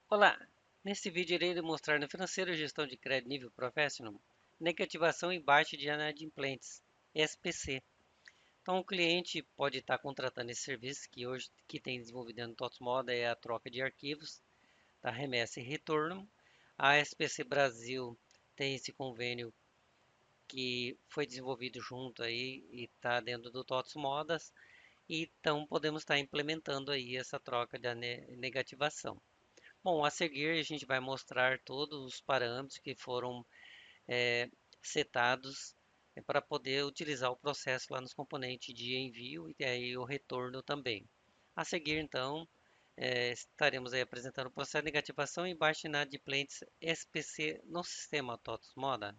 Olá! Neste vídeo irei demonstrar no Financeiro Gestão de Crédito Nível Professional negativação e baixa de inadimplentes, SPC. Então o cliente pode estar contratando esse serviço que tem desenvolvido no TOTS Moda é a troca de arquivos, da remessa e retorno. A SPC Brasil tem esse convênio que foi desenvolvido junto aí e está dentro do TOTS Modas, e então podemos estar implementando aí essa troca de negativação. Bom, a seguir a gente vai mostrar todos os parâmetros que foram eh, setados para poder utilizar o processo lá nos componentes de envio e aí o retorno também. A seguir, então, estaremos aí apresentando o processo de negativação e baixa inadimplentes SPC no sistema TOTS Moda.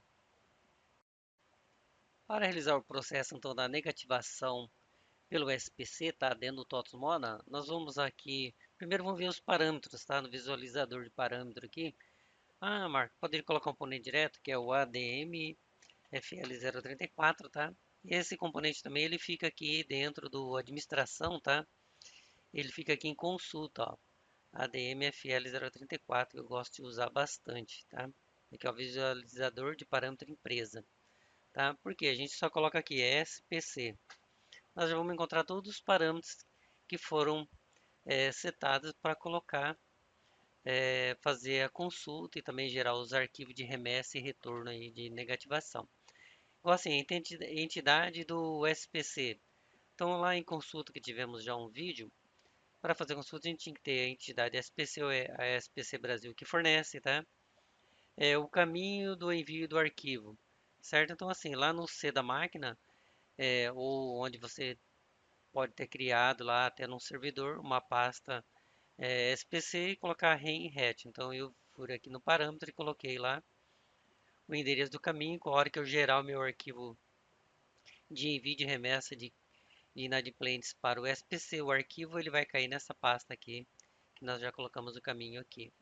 Para realizar o processo então da negativação pelo SPC, tá? Dentro do TOTS Moda, nós vamos aqui, primeiro vamos ver os parâmetros, tá? No visualizador de parâmetro aqui. Ah, Marco, poderia colocar um componente direto, que é o ADM FL034, tá? E esse componente também ele fica aqui dentro do administração, tá? Ele fica aqui em consulta, ó. ADM FL034, que eu gosto de usar bastante, tá? Aqui é o visualizador de parâmetro empresa, tá? Porque a gente só coloca aqui SPC. Nós já vamos encontrar todos os parâmetros que foram setados para colocar fazer a consulta e também gerar os arquivos de remessa e retorno aí de negativação. Igual assim, a entidade do SPC. Então lá em consulta que tivemos já um vídeo, para fazer consulta a gente tinha que ter a entidade SPC ou a SPC Brasil que fornece, tá? O caminho do envio do arquivo, certo? Então assim, lá no C da máquina, ou onde você pode ter criado lá até num servidor uma pasta SPC e colocar REM e RET. Então eu fui aqui no parâmetro e coloquei lá o endereço do caminho. Com a hora que eu gerar o meu arquivo de envio de remessa de inadimplentes para o SPC, o arquivo ele vai cair nessa pasta aqui, que nós já colocamos o caminho aqui,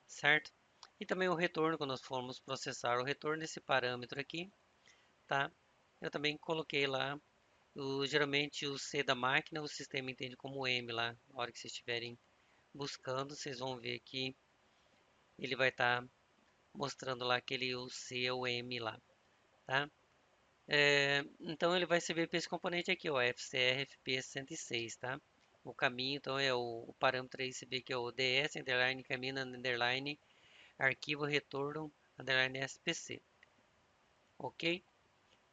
certo? E também o retorno, quando nós formos processar o retorno desse parâmetro aqui, tá? Eu também coloquei lá, geralmente o C da máquina, o sistema entende como M lá. Na hora que vocês estiverem buscando, vocês vão ver que ele vai estar mostrando lá aquele o C ou M lá, tá? Então ele vai servir para esse componente aqui, ó, FCR FP106, tá? O caminho, então, é o parâmetro aí, você vê que é o DS, underline, caminho, underline, arquivo, retorno, underline, SPC, ok?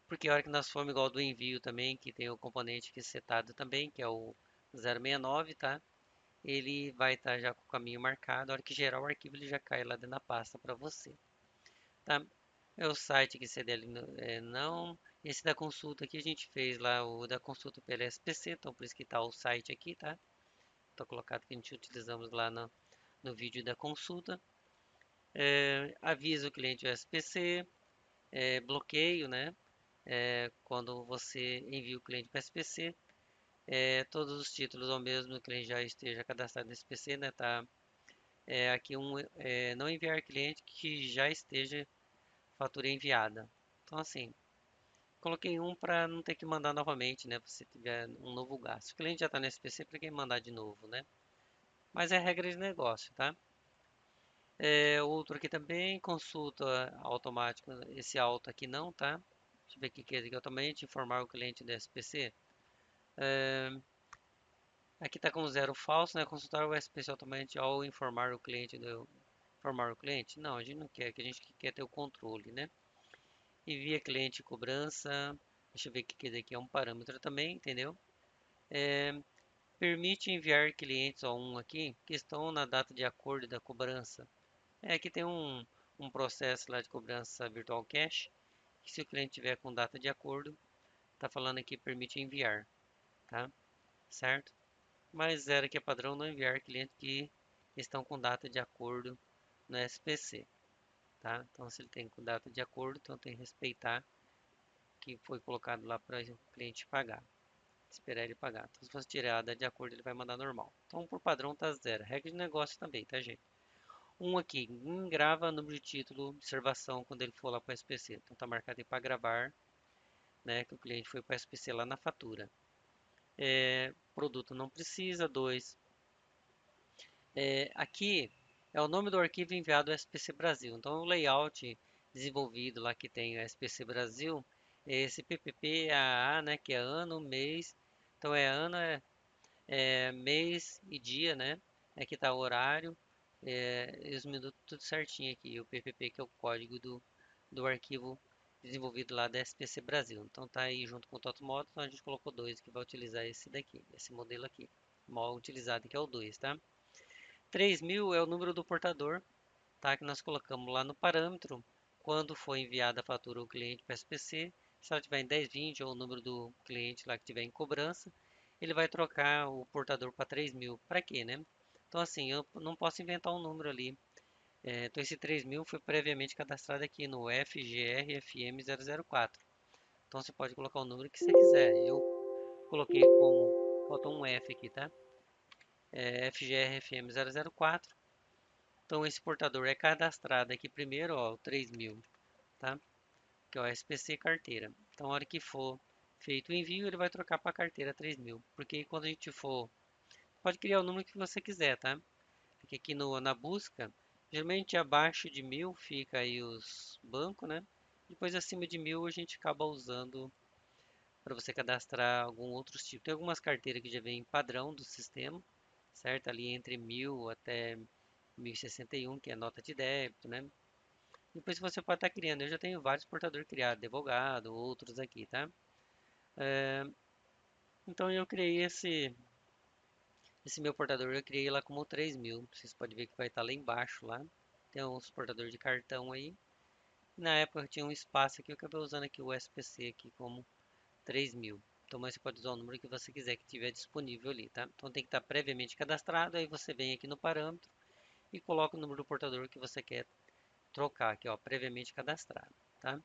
Porque a hora que nós formos igual do envio também, que tem o componente aqui setado também, que é o 069, tá? Ele vai estar já com o caminho marcado, a hora que gerar o arquivo ele já cai lá dentro da pasta para você, tá? É o site que CDL não. Esse da consulta aqui a gente fez lá o da consulta pela SPC, então por isso que está o site aqui, tá? Está colocado que a gente utilizamos lá no vídeo da consulta. Avisa o cliente o SPC, bloqueio, né? Quando você envia o cliente para o SPC, todos os títulos ao mesmo cliente já esteja cadastrado no SPC, né? Tá? Aqui não enviar cliente que já esteja fatura enviada. Então assim, coloquei um para não ter que mandar novamente, né? Se tiver um novo gasto. O cliente já está no SPC, para quem mandar de novo, né? Mas é regra de negócio, tá? Outro aqui também, consulta automática. Esse auto aqui não, tá? Deixa eu ver o que é aqui automaticamente, informar o cliente do SPC. É, aqui está com zero falso, né? Consultar o SPC automaticamente ao informar o cliente do informar o cliente. Não, a gente não quer, que a gente quer ter o controle, né? Envia cliente cobrança. Deixa eu ver o que daqui é um parâmetro também, entendeu? É, permite enviar clientes a um aqui que estão na data de acordo da cobrança. Aqui tem um processo lá de cobrança virtual cash, que se o cliente tiver com data de acordo, tá falando aqui permite enviar, tá? Certo? Mas zero aqui é padrão não enviar clientes que estão com data de acordo no SPC, tá? Então se ele tem com data de acordo, então tem que respeitar que foi colocado lá para o cliente pagar. Esperar ele pagar. Então, se fosse tirada de acordo, ele vai mandar normal. Então, por padrão, tá zero. Regra de negócio também, tá, gente? Um aqui, grava número de título, observação quando ele for lá para o SPC. Então, tá marcado aí para gravar, né? Que o cliente foi para o SPC lá na fatura. Produto não precisa. Dois, aqui. É o nome do arquivo enviado ao SPC Brasil. Então, o layout desenvolvido lá que tem o SPC Brasil é esse PPPAA, né, que é ano, mês. Então, é ano, é mês e dia, né? Aqui está o horário, e os minutos tudo certinho aqui. O PPP que é o código do arquivo desenvolvido lá da SPC Brasil. Então tá aí junto com o TotoModel, então a gente colocou dois que vai utilizar esse daqui, esse modelo aqui. Mal utilizado que é o 2, tá? 3000 é o número do portador, tá? Que nós colocamos lá no parâmetro quando foi enviada a fatura ao cliente para SPC. Se ela tiver em 1020 ou o número do cliente lá que tiver em cobrança, ele vai trocar o portador para 3000. Para quê, né? Então assim, eu não posso inventar um número ali. Então esse 3000 foi previamente cadastrado aqui no FGRFM004. Então você pode colocar o número que você quiser. Eu coloquei como, faltou um F aqui, tá? FGRFM004. Então esse portador é cadastrado aqui primeiro, ó, o 3000, tá? Que é o SPC carteira. Então, a hora que for feito o envio, ele vai trocar para a carteira 3000. Porque quando a gente for, pode criar o número que você quiser, tá? Porque aqui na busca, geralmente abaixo de 1000 fica aí os bancos, né? Depois acima de 1000 a gente acaba usando para você cadastrar algum outro tipo. Tem algumas carteiras que já vem padrão do sistema, certo? Ali entre 1000 até 1061, que é nota de débito, né? Depois você pode estar criando. Eu já tenho vários portadores criados, advogado, outros aqui, tá? Então eu criei esse meu portador, eu criei lá como 3000. Vocês podem ver que vai estar lá embaixo lá. Tem uns portadores de cartão aí. Na época tinha um espaço aqui, eu acabei usando aqui o SPC aqui como 3000. Então mas você pode usar o número que você quiser que tiver disponível ali, tá? Então tem que estar previamente cadastrado, aí você vem aqui no parâmetro e coloca o número do portador que você quer trocar aqui, ó, previamente cadastrado, tá?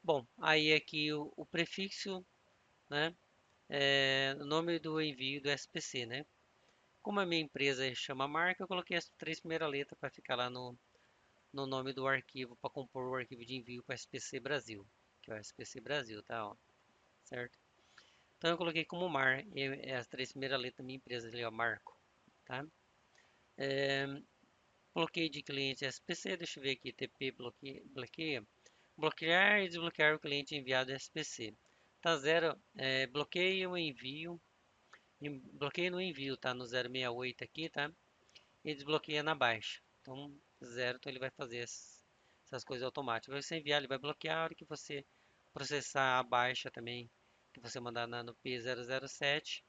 Bom, aí aqui o prefixo, né? O nome do envio do SPC, né? Como a minha empresa chama marca, eu coloquei as três primeiras letras para ficar lá no nome do arquivo, para compor o arquivo de envio para SPC Brasil, que é o SPC Brasil, tá? Ó, certo? Então eu coloquei como as três primeiras letras da minha empresa ali, ó, Marco, tá? Coloquei de cliente SPC, deixa eu ver aqui, TP bloqueia. Bloquear e desbloquear o cliente enviado SPC. Tá zero, bloqueio o envio, bloqueio no envio, tá no 068 aqui, tá? E desbloqueia na baixa. Então, zero, então ele vai fazer essas coisas automáticas. Você enviar, ele vai bloquear a hora que você processar a baixa também, que você mandar no P007,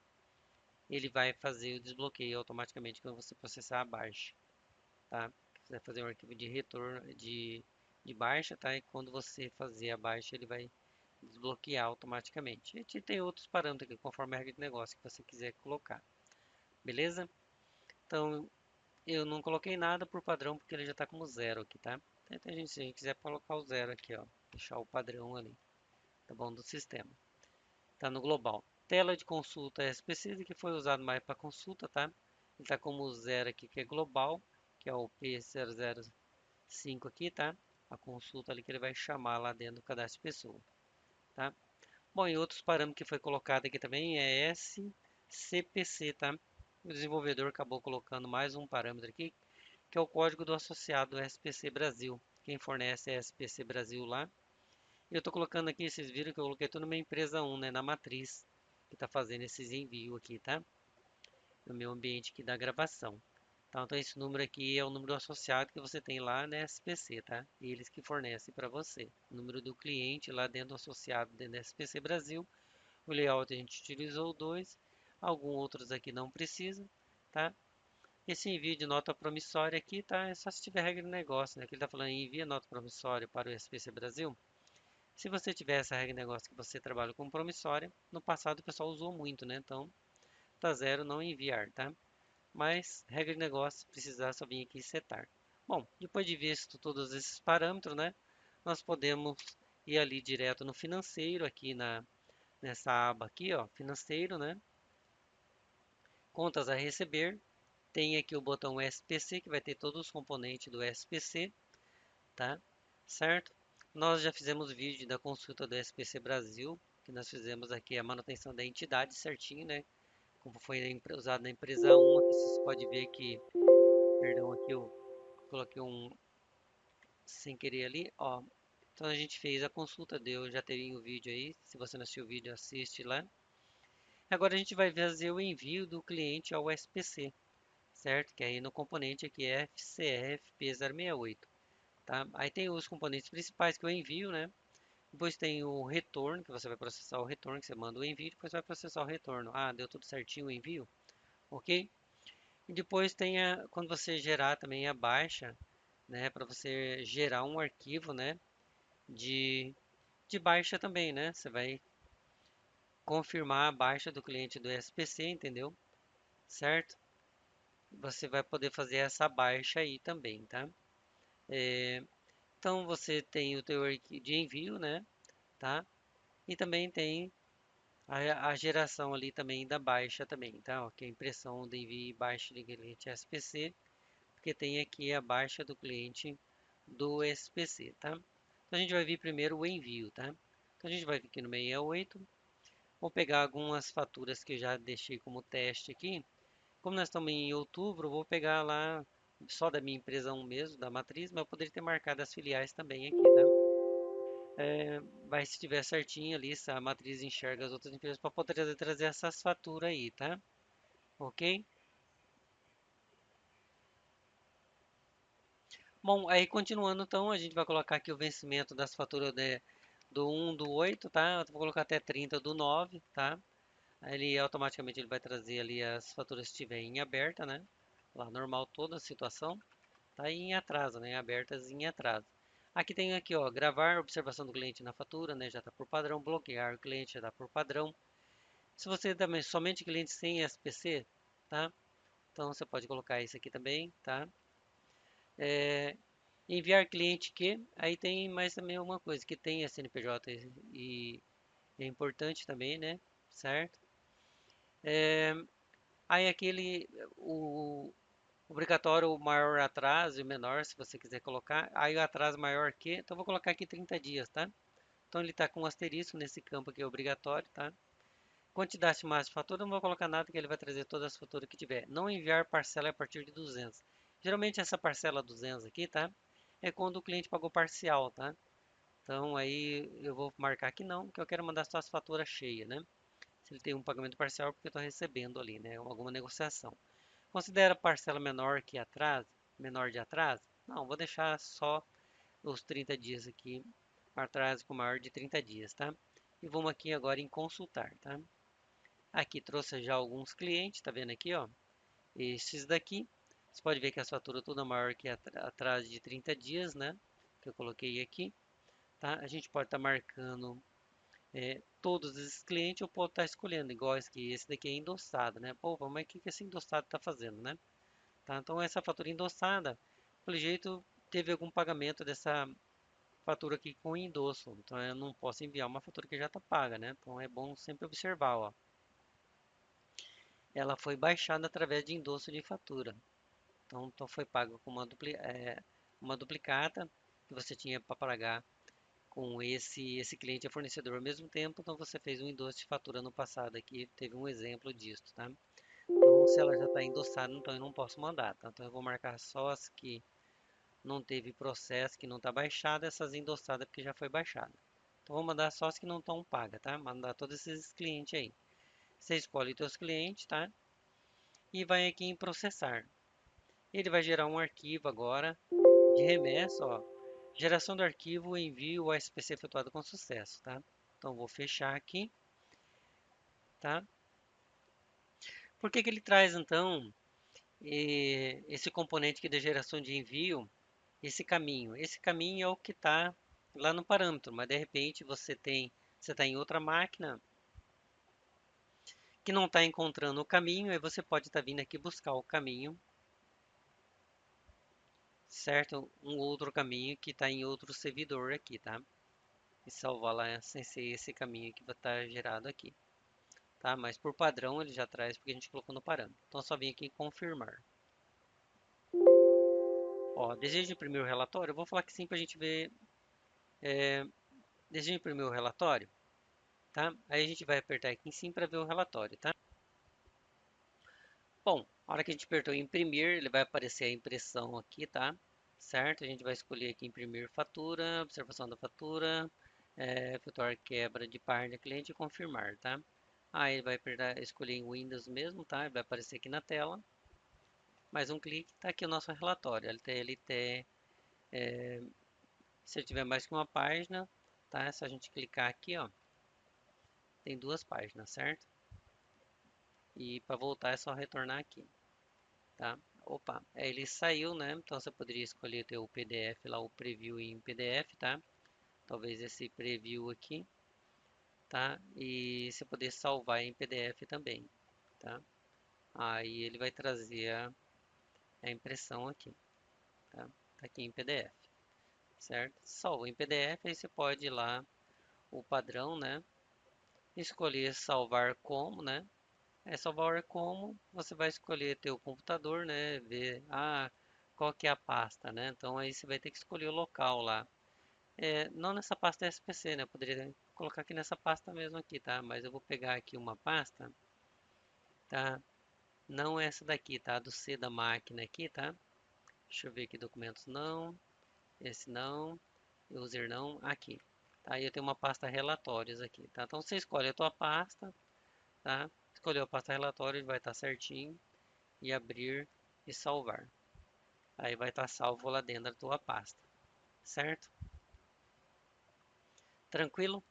ele vai fazer o desbloqueio automaticamente quando você processar a baixa, tá? Você vai fazer um arquivo de retorno de baixa, tá? E quando você fazer a baixa, ele vai desbloquear automaticamente. E tem outros parâmetros aqui, conforme a regra de negócio que você quiser colocar, beleza? Então, eu não coloquei nada por padrão porque ele já está como zero aqui, tá? Então, se a gente quiser colocar o zero aqui, ó, deixar o padrão ali, tá bom? Do sistema. Tá no global. Tela de consulta SPC, que foi usado mais para consulta, tá? Ele está como zero aqui, que é global, que é o P005 aqui, tá? A consulta ali que ele vai chamar lá dentro do cadastro de pessoa, tá? Bom, e outros parâmetros que foi colocado aqui também é SCPC, tá? O desenvolvedor acabou colocando mais um parâmetro aqui, que é o código do associado SPC Brasil. Quem fornece é SPC Brasil lá. E eu estou colocando aqui, vocês viram que eu coloquei tudo numa empresa 1, né? Na matriz, que está fazendo esses envios aqui, tá? No meu ambiente aqui da gravação. Então esse número aqui é o número associado que você tem lá na SPC, tá? Eles que fornecem para você. O número do cliente lá dentro do associado dentro da SPC Brasil. O layout a gente utilizou dois. Alguns outros aqui não precisa, tá? Esse envio de nota promissória aqui, tá? É só se tiver regra de negócio, né? Que ele tá falando em envia nota promissória para o SPC Brasil. Se você tiver essa regra de negócio que você trabalha com promissória, no passado o pessoal usou muito, né? Então, tá zero não enviar, tá? Mas, regra de negócio, se precisar, só vir aqui e setar. Bom, depois de visto todos esses parâmetros, né? Nós podemos ir ali direto no financeiro, aqui nessa aba aqui, ó, financeiro, né? Contas a receber. Tem aqui o botão SPC, que vai ter todos os componentes do SPC, tá? Certo? Nós já fizemos vídeo da consulta do SPC Brasil, que nós fizemos aqui a manutenção da entidade certinho, né? Como foi usado na empresa 1, aqui vocês podem ver que, perdão, aqui Coloquei um sem querer ali, ó. Então a gente fez a consulta, deu, já teve o vídeo aí. Se você não assistiu o vídeo, assiste lá. Agora a gente vai fazer o envio do cliente ao SPC, certo? Que aí no componente aqui é FCFP068, tá? Aí tem os componentes principais que eu envio, né? Depois tem o retorno, que você vai processar o retorno, que você manda o envio, depois vai processar o retorno. Ah, deu tudo certinho o envio, ok? E depois tem quando você gerar também a baixa, né? Para você gerar um arquivo, né? De, de baixa também, né? Você vai confirmar a baixa do cliente do SPC, entendeu? Certo? Você vai poder fazer essa baixa aí também, tá? É, então você tem o teu arquivo de envio, né? Tá? E também tem a geração ali também da baixa também, tá? Ó, que é a impressão de envio e baixa de cliente SPC, porque tem aqui a baixa do cliente do SPC, tá? Então a gente vai vir primeiro o envio, tá? Então a gente vai vir aqui no 68, vou pegar algumas faturas que eu já deixei como teste aqui. Como nós estamos em outubro, eu vou pegar lá só da minha empresa um mesmo, da matriz, mas eu poderia ter marcado as filiais também aqui, tá? Vai se estiver certinho ali, se a matriz enxerga as outras empresas para poder trazer essas faturas aí, tá? Ok? Bom, aí continuando então, a gente vai colocar aqui o vencimento das faturas do 1 do 8, tá? Eu vou colocar até 30 do 9, tá? Aí ele automaticamente ele vai trazer ali as faturas que estiver em aberta, né? Lá normal toda a situação, tá? E em atraso, né? Abertas e em atraso. Aqui tem aqui, ó, gravar observação do cliente na fatura, né? Já está por padrão, bloquear o cliente já está por padrão. Se você também somente cliente sem SPC, tá? Então você pode colocar isso aqui também, tá? É, enviar cliente que, aí tem mais também uma coisa, que tem a CNPJ e é importante também, né? Certo? Aí aquele, o obrigatório o maior atraso e o menor, se você quiser colocar. Aí o atraso maior que, então eu vou colocar aqui 30 dias, tá? Então ele está com um asterisco nesse campo aqui, obrigatório, tá? Quantidade máxima de fatura, não vou colocar nada que ele vai trazer todas as faturas que tiver. Não enviar parcela a partir de 200. Geralmente essa parcela 200 aqui, tá? É quando o cliente pagou parcial, tá? Então aí eu vou marcar que não, que eu quero mandar só as faturas cheias, né? Se ele tem um pagamento parcial, porque eu estou recebendo ali, né? Alguma negociação. Considera parcela menor que atraso, menor de atraso? Não, vou deixar só os 30 dias aqui, atraso com maior de 30 dias, tá? E vamos aqui agora em consultar, tá? Aqui trouxe já alguns clientes, tá vendo aqui, ó? Esses daqui, você pode ver que as faturas toda maior que atraso de 30 dias, né? Que eu coloquei aqui, tá? A gente pode estar marcando todos esses clientes, ou pode estar escolhendo, igual esse daqui é endossado, né? Pô, mas o que esse endossado está fazendo, né? Tá? Então essa fatura endossada, pelo jeito, teve algum pagamento dessa fatura aqui com endosso. Então eu não posso enviar uma fatura que já está paga, né? Então é bom sempre observar, ó. Ela foi baixada através de endosso de fatura. Então foi pago com uma duplicata que você tinha para pagar com esse cliente e fornecedor ao mesmo tempo. Então você fez um endosso de fatura no passado aqui, teve um exemplo disso, tá? Então se ela já está endossada, então eu não posso mandar, tá? Então eu vou marcar só as que não teve processo, que não está baixada, essas endossadas porque já foi baixada. Então vou mandar só as que não estão pagas, tá? Mandar todos esses clientes aí. Você escolhe os seus clientes, tá? E vai aqui em processar. Ele vai gerar um arquivo agora de remessa, ó. Geração do arquivo, envio ao SPC efetuado com sucesso, tá? Então vou fechar aqui, tá? Por que que ele traz então esse componente aqui da geração de envio, esse caminho? Esse caminho é o que está lá no parâmetro, mas de repente você está em outra máquina que não está encontrando o caminho, aí você pode estar vindo aqui buscar o caminho, certo? Um outro caminho que está em outro servidor aqui, tá? E salvar lá sem ser esse caminho que vai estar gerado aqui, tá? Mas por padrão ele já traz porque a gente colocou no parâmetro. Então só vim aqui confirmar. Ó, deseja imprimir o relatório? Eu vou falar que sim para a gente ver. Deseja imprimir o relatório? Tá? Aí a gente vai apertar aqui em cima para ver o relatório, tá? Bom, a hora que a gente apertou em imprimir, ele vai aparecer a impressão aqui, tá? certo? A gente vai escolher aqui imprimir fatura, observação da fatura, efetuar quebra de página cliente e confirmar, tá? Aí vai escolher em Windows mesmo, tá? Vai aparecer aqui na tela. Mais um clique, tá aqui o nosso relatório, LTLT. Se tiver mais que uma página, tá? É só a gente clicar aqui, ó. Tem duas páginas, certo? E para voltar é só retornar aqui, tá? Opa, ele saiu, né? Então você poderia escolher ter o PDF lá, o preview em PDF, tá? Talvez esse preview aqui, tá? E você poder salvar em PDF também, tá? Aí ele vai trazer a impressão aqui, tá? Tá aqui em PDF, certo? Salvo em PDF, aí você pode ir lá, o padrão, né? Escolher salvar como, né? Salvar como, você vai escolher teu computador, né? Ver, qual que é a pasta, né? Então aí você vai ter que escolher o local lá. Não nessa pasta SPC, né? Eu poderia colocar aqui nessa pasta mesmo aqui, tá? Mas eu vou pegar aqui uma pasta, tá? Não essa daqui, tá? Do C da máquina aqui, tá? Deixa eu ver aqui, documentos não, esse não, user não, aqui. Tá? Aí eu tenho uma pasta relatórios aqui, tá? Então você escolhe a tua pasta, tá? Escolheu a pasta relatórios, vai estar certinho, e abrir e salvar. Aí vai estar salvo lá dentro da tua pasta, certo? Tranquilo?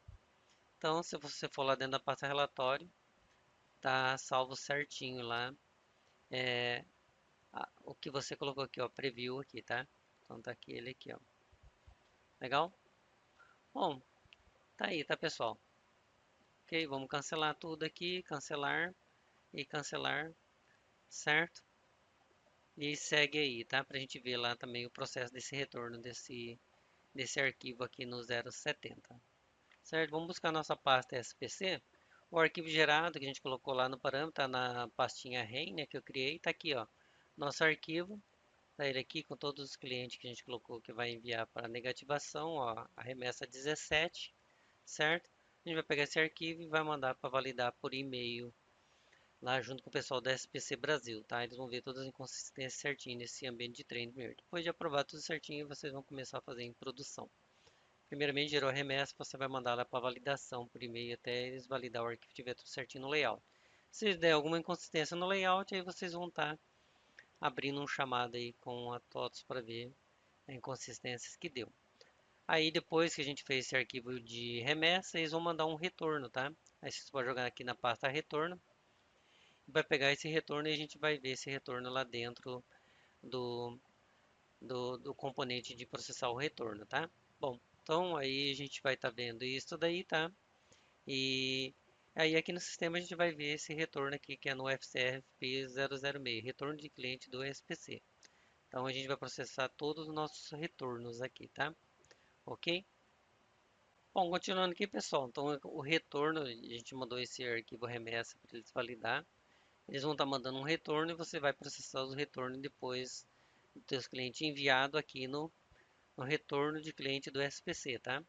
Então, se você for lá dentro da pasta relatório, tá salvo certinho lá, é, o que você colocou aqui, ó, preview aqui, tá? Então tá aqui ele aqui, ó. Legal? Bom, tá aí, tá, pessoal? Ok, vamos cancelar tudo aqui, cancelar e cancelar, certo? E segue aí, tá? Pra gente ver lá também o processo desse retorno desse arquivo aqui no 070. Certo? Vamos buscar nossa pasta SPC. O arquivo gerado que a gente colocou lá no parâmetro, tá na pastinha REM, né, que eu criei, tá aqui, ó. Nosso arquivo, tá ele aqui com todos os clientes que a gente colocou que vai enviar para negativação, ó, a remessa 17, certo? A gente vai pegar esse arquivo e vai mandar para validar por e-mail lá junto com o pessoal da SPC Brasil, tá? Eles vão ver todas as inconsistências certinho nesse ambiente de treino primeiro. Depois de aprovar tudo certinho, vocês vão começar a fazer em produção. Primeiramente, gerou a remessa, você vai mandar ela para validação por e-mail até eles validar o arquivo tiver tudo certinho no layout. Se der alguma inconsistência no layout, aí vocês vão estar abrindo um chamado aí com a TOTS para ver as inconsistências que deu. Aí depois que a gente fez esse arquivo de remessa, eles vão mandar um retorno, tá? Aí vocês podem jogar aqui na pasta retorno, vai pegar esse retorno e a gente vai ver esse retorno lá dentro do, do componente de processar o retorno, tá? Bom, então aí a gente vai estar vendo isso daí, tá? E aí aqui no sistema a gente vai ver esse retorno aqui que é no FCRP 006, retorno de cliente do SPC. Então a gente vai processar todos os nossos retornos aqui, tá? Ok? Bom, continuando aqui, pessoal. Então o retorno, a gente mandou esse arquivo remessa para eles validar. Eles vão estar mandando um retorno e você vai processar os retornos depois dos seus clientes enviado aqui no retorno de cliente do SPC, tá?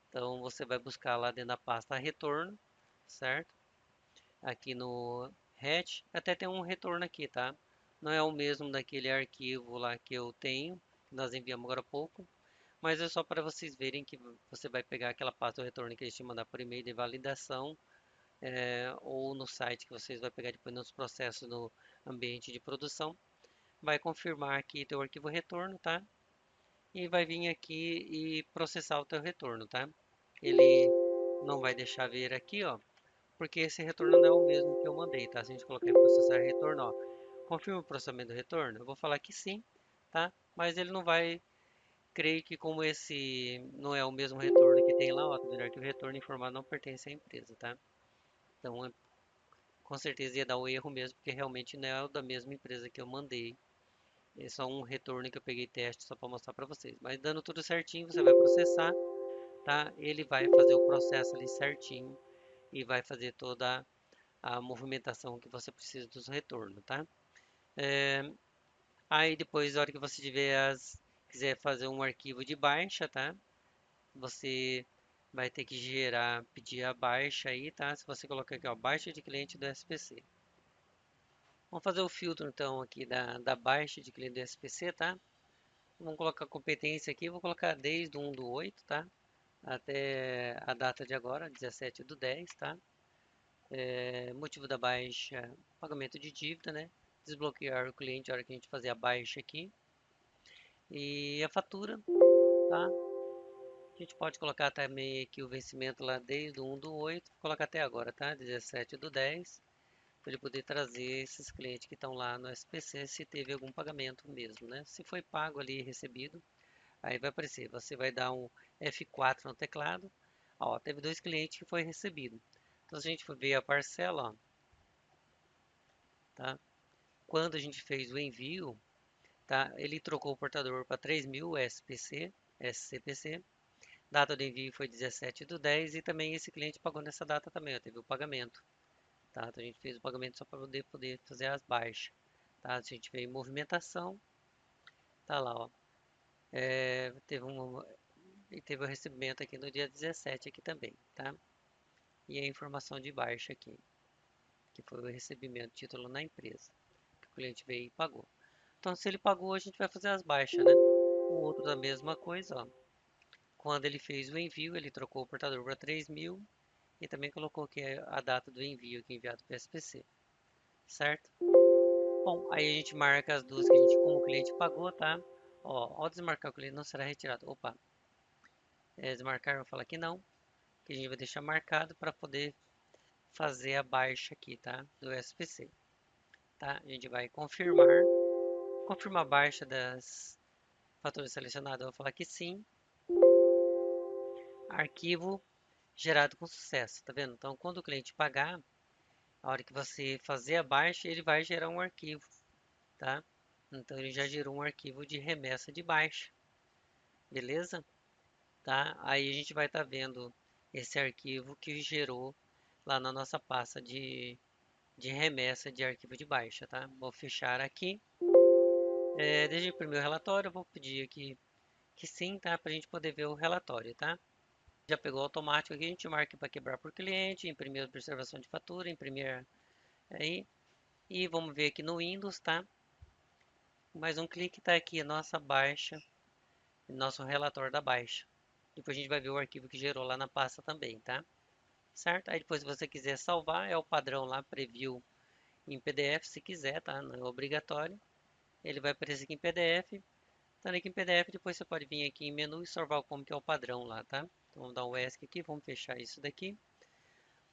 Então você vai buscar lá dentro da pasta retorno, certo? Aqui no hatch, até tem um retorno aqui, tá? Não é o mesmo daquele arquivo lá que eu tenho, que nós enviamos agora há pouco, mas é só para vocês verem que você vai pegar aquela pasta do retorno que eles te mandar por e-mail de validação, ou no site que vocês vão pegar depois nos processos no ambiente de produção, vai confirmar aqui teu arquivo retorno, tá? E vai vir aqui e processar o teu retorno, tá? Ele não vai deixar ver aqui, ó, porque esse retorno não é o mesmo que eu mandei, tá? Se a gente colocar em processar retorno, ó, confirma o processamento do retorno, eu vou falar que sim, tá? Mas ele não vai, creio que como esse não é o mesmo retorno que tem lá, ó, tá vendo? Que o retorno informado não pertence à empresa, tá? Então, com certeza ia dar um erro mesmo, porque realmente não é o da mesma empresa que eu mandei. É só um retorno que eu peguei teste só para mostrar para vocês. Mas dando tudo certinho, você vai processar, tá? Ele vai fazer o processo ali certinho e vai fazer toda a movimentação que você precisa dos retornos, tá? É, aí depois, na hora que você quiser fazer um arquivo de baixa, tá? Você vai ter que pedir a baixa aí, tá? Se você colocar aqui, ó, baixa de cliente do SPC. Vamos fazer o filtro então aqui da baixa de cliente do SPC, tá? Vamos colocar competência aqui, vou colocar desde o 1/8, tá? Até a data de agora, 17/10, tá? Motivo da baixa, pagamento de dívida, né? Desbloquear o cliente na hora que a gente fazer a baixa aqui. E a fatura, tá? A gente pode colocar também aqui o vencimento lá desde o 1/8, vou colocar até agora, tá? 17/10, para ele poder trazer esses clientes que estão lá no SPC, se teve algum pagamento mesmo, né? Se foi pago ali, recebido, aí vai aparecer, você vai dar um F4 no teclado, ó, teve dois clientes que foi recebido. Então, se a gente for ver a parcela, ó, tá? Quando a gente fez o envio, tá? Ele trocou o portador para 3.000 SPC, SCPC. Data do envio foi 17/10 e também esse cliente pagou nessa data também, ó, teve o pagamento, tá? Então a gente fez o pagamento só para poder fazer as baixas, tá? Se a gente vê em movimentação, tá lá, ó. Teve o recebimento aqui no dia 17 aqui também, tá? E a informação de baixa aqui, que foi o recebimento, título na empresa, que o cliente veio e pagou. Então, se ele pagou, a gente vai fazer as baixas, né? O outro da mesma coisa, ó. Quando ele fez o envio, ele trocou o portador para 3.000 e também colocou aqui a data do envio aqui enviado para o SPC, certo? Bom, aí a gente marca as duas que a gente, como o cliente pagou, tá? Ó, ao desmarcar o cliente não será retirado. Opa, desmarcar, eu vou falar que não, que a gente vai deixar marcado para poder fazer a baixa aqui, tá? Do SPC, tá? A gente vai confirmar a baixa das faturas selecionadas, eu vou falar que sim. Arquivo gerado com sucesso, tá vendo? Então, quando o cliente pagar, a hora que você fazer a baixa, ele vai gerar um arquivo, tá? Então, ele já gerou um arquivo de remessa de baixa, beleza? Tá? Aí a gente vai estar vendo esse arquivo que gerou lá na nossa pasta de remessa de arquivo de baixa, tá? Vou fechar aqui. Desde o primeiro relatório, eu vou pedir aqui que sim, tá? Para a gente poder ver o relatório, tá? Já pegou automático aqui, a gente marca para quebrar por cliente, imprimir a observação de fatura, imprimir aí. E vamos ver aqui no Windows, tá? Mais um clique tá aqui a nossa baixa, nosso relatório da baixa. Depois a gente vai ver o arquivo que gerou lá na pasta também, tá? Certo? Aí depois se você quiser salvar, é o padrão lá, preview em PDF, se quiser, tá? Não é obrigatório. Ele vai aparecer aqui em PDF. Estando aqui em PDF, depois você pode vir aqui em menu e salvar como que é o padrão lá, tá? Então vamos dar um ESC aqui, vamos fechar isso daqui.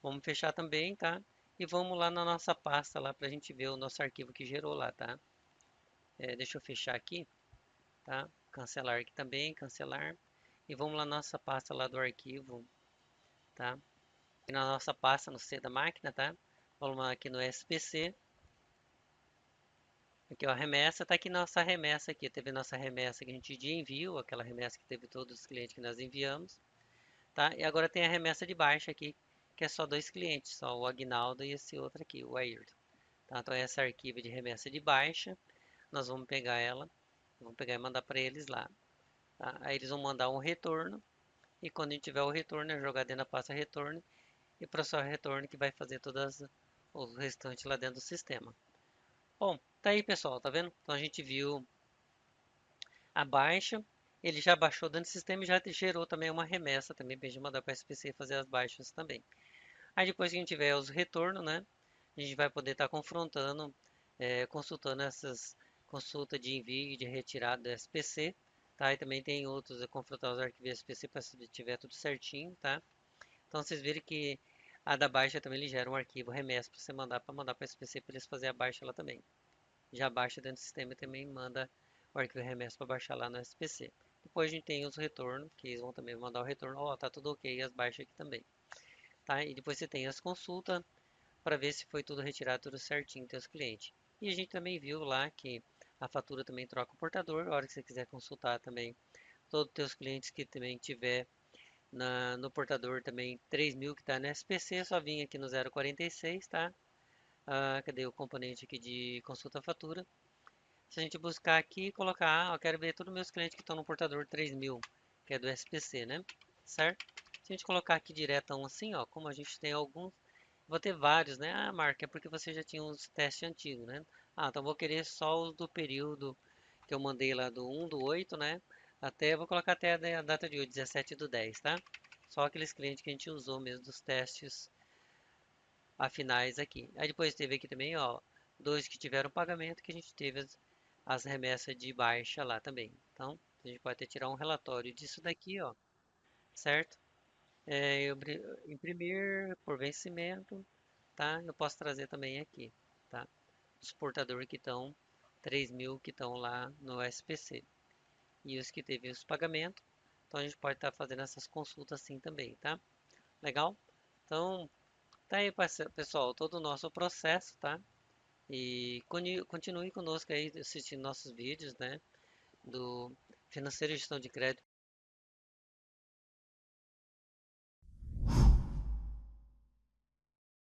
Vamos fechar também, tá? E vamos lá na nossa pasta lá para a gente ver o nosso arquivo que gerou lá, tá? Deixa eu fechar aqui, tá? Cancelar aqui também, cancelar. E vamos lá na nossa pasta lá do arquivo, tá? E na nossa pasta no C da máquina, tá? Vamos lá aqui no SPC. Aqui ó, a remessa, tá aqui nossa remessa aqui. Teve nossa remessa que a gente de envio, aquela remessa que teve todos os clientes que nós enviamos, tá? E agora tem a remessa de baixa aqui, que é só dois clientes, só o Agnaldo e esse outro aqui, o Ayrton. Tá? Então essa arquivo de remessa de baixa, nós vamos pegar ela, vamos pegar e mandar para eles lá. Tá? Aí eles vão mandar um retorno, e quando a gente tiver o retorno, é jogar dentro da pasta retorno, e processar o retorno que vai fazer todas os restantes lá dentro do sistema. Bom, tá aí pessoal, tá vendo? Então a gente viu a baixa, ele já baixou dentro do sistema e já gerou também uma remessa também para a gente mandar para o SPC fazer as baixas também. Aí depois que a gente tiver os retornos, né, a gente vai poder estar confrontando, consultando essas consultas de envio e de retirada do SPC, tá? E também tem outros, confrontar os arquivos SPC para se tiver tudo certinho, tá? Então vocês viram que a da baixa também ele gera um arquivo remessa para você mandar para o SPC para eles fazerem a baixa lá também. Já baixa dentro do sistema e também manda o arquivo remessa para baixar lá no SPC. Depois a gente tem os retornos, que eles vão também mandar o retorno, ó, tá tudo ok, as baixas aqui também. Tá? E depois você tem as consultas para ver se foi tudo retirado, tudo certinho dos clientes. E a gente também viu lá que a fatura também troca o portador, a hora que você quiser consultar também todos os teus clientes que também tiver no portador também 3.000 que está no SPC, só vim aqui no 046, tá? Cadê o componente aqui de consulta fatura? Se a gente buscar aqui e colocar, eu quero ver todos os meus clientes que estão no portador 3.000, que é do SPC, né? Certo? Se a gente colocar aqui diretão assim, ó, como a gente tem alguns, vou ter vários, né? Marca, é porque você já tinha uns testes antigos, né? Então vou querer só os do período que eu mandei lá do 1/8, né? Até, vou colocar até a data de hoje, 17/10, tá? Só aqueles clientes que a gente usou mesmo dos testes a finais aqui. Aí depois teve aqui também, ó, dois que tiveram pagamento, que a gente teve as remessas de baixa lá também. Então, a gente pode até tirar um relatório disso daqui, ó, certo? Imprimir por vencimento, tá? Eu posso trazer também aqui, tá? Os portadores que estão, 3.000 que estão lá no SPC. E os que teve os pagamentos. Então, a gente pode estar fazendo essas consultas assim também, tá? Legal? Então, tá aí, pessoal, todo o nosso processo, tá? E continue conosco aí assistindo nossos vídeos, né? Do Financeiro e Gestão de Crédito